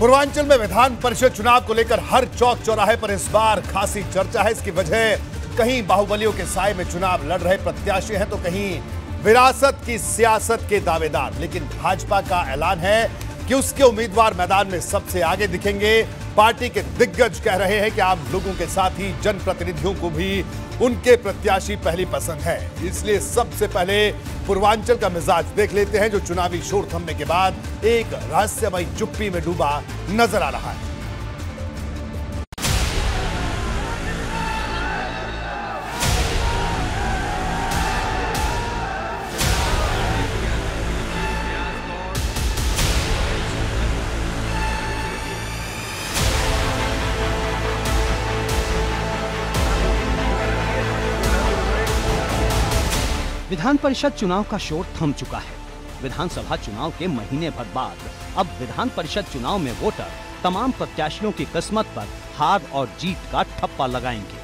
पूर्वांचल में विधान परिषद चुनाव को लेकर हर चौक चौराहे पर इस बार खासी चर्चा है। इसकी वजह कहीं बाहुबलियों के साए में चुनाव लड़ रहे प्रत्याशी हैं तो कहीं विरासत की सियासत के दावेदार। लेकिन भाजपा का ऐलान है कि उसके उम्मीदवार मैदान में सबसे आगे दिखेंगे। पार्टी के दिग्गज कह रहे हैं कि आम लोगों के साथ ही जनप्रतिनिधियों को भी उनके प्रत्याशी पहली पसंद है। इसलिए सबसे पहले पूर्वांचल का मिजाज देख लेते हैं, जो चुनावी शोर थमने के बाद एक रहस्यमयी चुप्पी में डूबा नजर आ रहा है। विधान परिषद चुनाव का शोर थम चुका है। विधानसभा चुनाव के महीने भर बाद अब विधान परिषद चुनाव में वोटर तमाम प्रत्याशियों की किस्मत पर हार और जीत का ठप्पा लगाएंगे।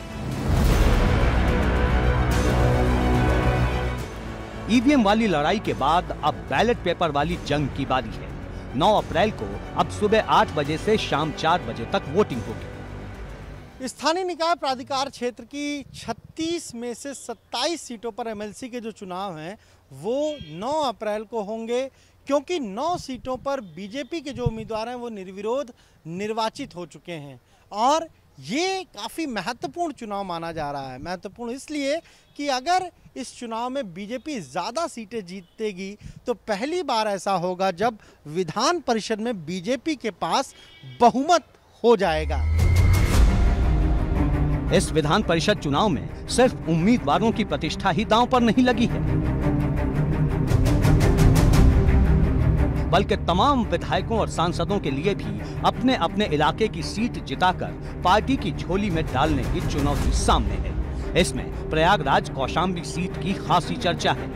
ईवीएम वाली लड़ाई के बाद अब बैलेट पेपर वाली जंग की बारी है। 9 अप्रैल को अब सुबह 8 बजे से शाम 4 बजे तक वोटिंग होगी। स्थानीय निकाय प्राधिकार क्षेत्र की 36 में से 27 सीटों पर एमएलसी के जो चुनाव हैं वो 9 अप्रैल को होंगे, क्योंकि 9 सीटों पर बीजेपी के जो उम्मीदवार हैं वो निर्विरोध निर्वाचित हो चुके हैं। और ये काफ़ी महत्वपूर्ण चुनाव माना जा रहा है। महत्वपूर्ण इसलिए कि अगर इस चुनाव में बीजेपी ज़्यादा सीटें जीतेगी तो पहली बार ऐसा होगा जब विधान परिषद में बीजेपी के पास बहुमत हो जाएगा। इस विधान परिषद चुनाव में सिर्फ उम्मीदवारों की प्रतिष्ठा ही दांव पर नहीं लगी है, बल्कि तमाम विधायकों और सांसदों के लिए भी अपने अपने इलाके की सीट जिताकर पार्टी की झोली में डालने की चुनौती सामने है। इसमें प्रयागराज कौशाम्बी सीट की खासी चर्चा है।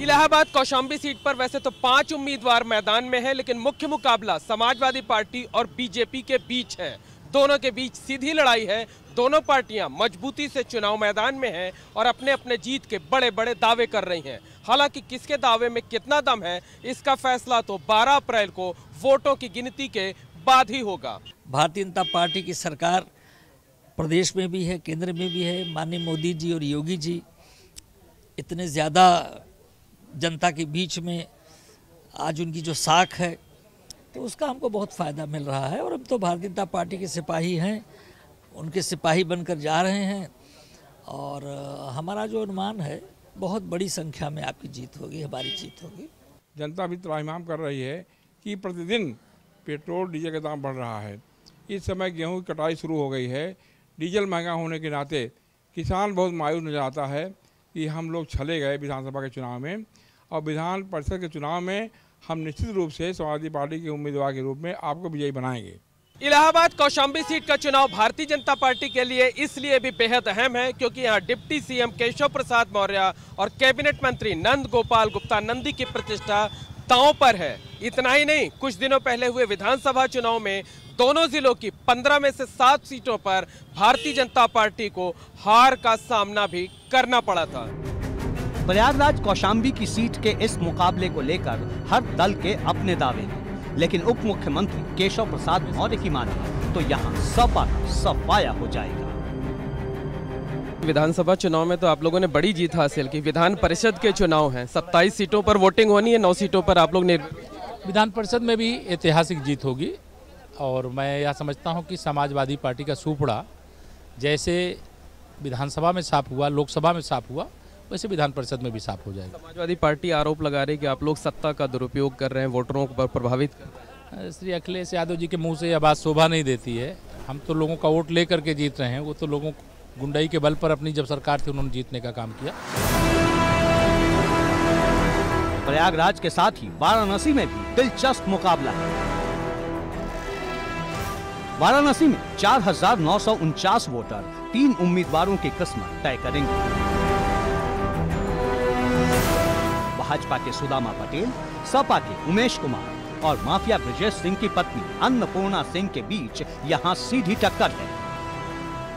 इलाहाबाद कौशाम्बी सीट पर वैसे तो 5 उम्मीदवार मैदान में है, लेकिन मुख्य मुकाबला समाजवादी पार्टी और बीजेपी के बीच है। दोनों के बीच सीधी लड़ाई है। दोनों पार्टियां मजबूती से चुनाव मैदान में हैं और अपने अपने जीत के बड़े बड़े दावे कर रही हैं। हालांकि किसके दावे में कितना दम है, इसका फैसला तो 12 अप्रैल को वोटों की गिनती के बाद ही होगा। भारतीय जनता पार्टी की सरकार प्रदेश में भी है, केंद्र में भी है। माननीय मोदी जी और योगी जी इतने ज़्यादा जनता के बीच में आज उनकी जो साख है तो उसका हमको बहुत फ़ायदा मिल रहा है। और हम तो भारतीय जनता पार्टी के सिपाही हैं, उनके सिपाही बनकर जा रहे हैं। और हमारा जो अनुमान है बहुत बड़ी संख्या में आपकी जीत होगी, हमारी जीत होगी। जनता भी त्राहिमाम कर रही है कि प्रतिदिन पेट्रोल डीजल का दाम बढ़ रहा है। इस समय गेहूं की कटाई शुरू हो गई है। डीजल महंगा होने के नाते किसान बहुत मायूस नजर आता है कि हम लोग छले गए विधानसभा के चुनाव में। और विधान परिषद के चुनाव में हम निश्चित रूप से समाजवादी पार्टी के उम्मीदवार के रूप में आपको विजयी बनाएंगे। इलाहाबाद कौशाम्बी सीट का चुनाव भारतीय जनता पार्टी के लिए इसलिए भी बेहद अहम है क्योंकि यहाँ डिप्टी सीएम केशव प्रसाद मौर्य और कैबिनेट मंत्री नंद गोपाल गुप्ता नंदी की प्रतिष्ठा दांव पर है। इतना ही नहीं, कुछ दिनों पहले हुए विधानसभा चुनाव में दोनों जिलों की 15 में से 7 सीटों पर भारतीय जनता पार्टी को हार का सामना भी करना पड़ा था। प्रयागराज कौशाम्बी की सीट के इस मुकाबले को लेकर हर दल के अपने दावे हैं, लेकिन उप मुख्यमंत्री केशव प्रसाद मौर्य की माने तो यहाँ सपा सफाया हो जाएगा। विधानसभा चुनाव में तो आप लोगों ने बड़ी जीत हासिल की। विधान परिषद के चुनाव हैं, 27 सीटों पर वोटिंग होनी है, 9 सीटों पर आप लोग ने विधान परिषद में भी ऐतिहासिक जीत होगी। और मैं यह समझता हूँ कि समाजवादी पार्टी का सुपड़ा जैसे विधानसभा में साफ हुआ, लोकसभा में साफ हुआ, वैसे विधान परिषद में भी साफ हो जाएगा। समाजवादी पार्टी आरोप लगा रही है कि आप लोग सत्ता का दुरुपयोग कर रहे हैं, वोटरों पर प्रभावित कर रहे हैं। श्री अखिलेश यादव जी के मुंह से यह बात शोभा नहीं देती है। हम तो लोगों का वोट ले करके जीत रहे हैं, वो तो लोगों गुंडाई के बल पर अपनी जब सरकार थी उन्होंने जीतने का काम किया। प्रयागराज के साथ ही वाराणसी में भी दिलचस्प मुकाबला है। वाराणसी में 4,949 वोटर 3 उम्मीदवारों की किस्मत तय करेंगे। भाजपा के सुदामा पटेल, सपा के उमेश कुमार और माफिया ब्रजेश सिंह की पत्नी अन्नपूर्णा सिंह के बीच यहां सीधी टक्कर है।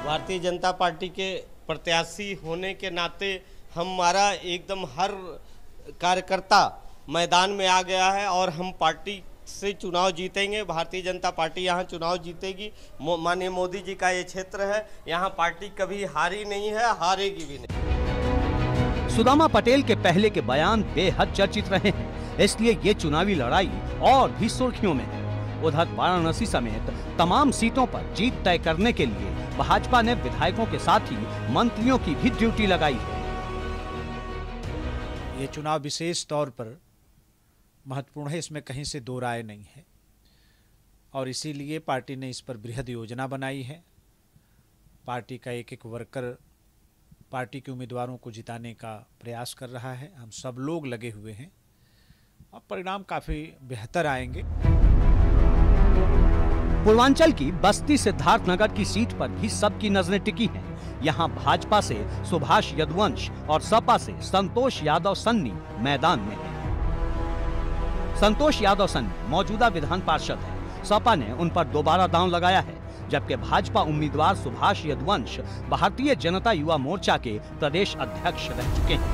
भारतीय जनता पार्टी के प्रत्याशी होने के नाते हमारा एकदम हर कार्यकर्ता मैदान में आ गया है और हम पार्टी से चुनाव जीतेंगे। भारतीय जनता पार्टी यहाँ चुनाव जीतेगी। माननीय मोदी जी का ये क्षेत्र है, यहाँ पार्टी कभी हारी नहीं है, हारेगी भी नहीं। सुदामा पटेल के पहले के बयान बेहद चर्चित रहे हैं, इसलिए ये चुनावी लड़ाई और भी सुर्खियों में है। उधर वाराणसी समेत तमाम सीटों पर जीत तय करने के लिए भाजपा ने विधायकों के साथ ही मंत्रियों की भी ड्यूटी लगाई है। ये चुनाव विशेष तौर पर महत्वपूर्ण है, इसमें कहीं से दो राय नहीं है और इसीलिए पार्टी ने इस पर बृहद योजना बनाई है। पार्टी का एक एक वर्कर पार्टी के उम्मीदवारों को जिताने का प्रयास कर रहा है। हम सब लोग लगे हुए हैं और परिणाम काफ़ी बेहतर आएंगे। पूर्वांचल की बस्ती सिद्धार्थनगर की सीट पर भी सबकी नजरें टिकी हैं। यहाँ भाजपा से सुभाष यदुवंश और सपा से संतोष यादव सन्नी मैदान में हैं। संतोष यादव सन्नी मौजूदा विधान पार्षद हैं। सपा ने उन पर दोबारा दांव लगाया है, जबकि भाजपा उम्मीदवार सुभाष यदुवंश भारतीय जनता युवा मोर्चा के प्रदेश अध्यक्ष रह चुके हैं।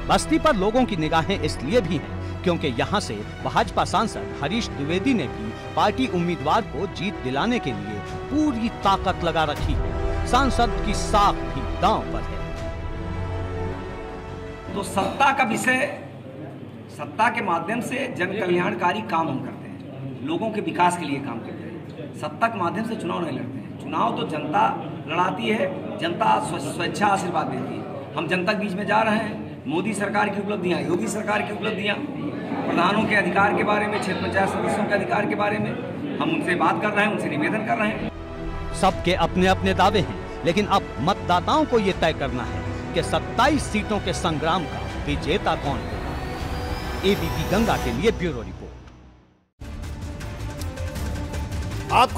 बस्ती पर लोगों की निगाहें इसलिए भी हैं क्योंकि यहां से भाजपा सांसद हरीश द्विवेदी ने भी पार्टी उम्मीदवार को जीत दिलाने के लिए पूरी ताकत लगा रखी है। सांसद की साख भी दांव पर है। तो सत्ता का विषय, सत्ता के माध्यम से जन कल्याणकारी काम हम करते हैं, लोगों के विकास के लिए काम करते हैं। सत्ता के माध्यम से चुनाव नहीं लड़ते हैं। चुनाव तो जनता लड़ाती है, जनता स्वेच्छा आशीर्वाद देती है। हम जनता के बीच में जा रहे हैं। मोदी सरकार की उपलब्धियां, योगी सरकार की उपलब्धियां, प्रधानों के अधिकार के बारे में, क्षेत्र पंचायत सदस्यों के अधिकार के बारे में हम उनसे बात कर रहे हैं, उनसे निवेदन कर रहे हैं। सबके अपने अपने दावे हैं, लेकिन अब मतदाताओं को ये तय करना है कि 27 सीटों के संग्राम का विजेता कौन है। एबीपी गंगा के लिए ब्यूरो रिपोर्ट। आपको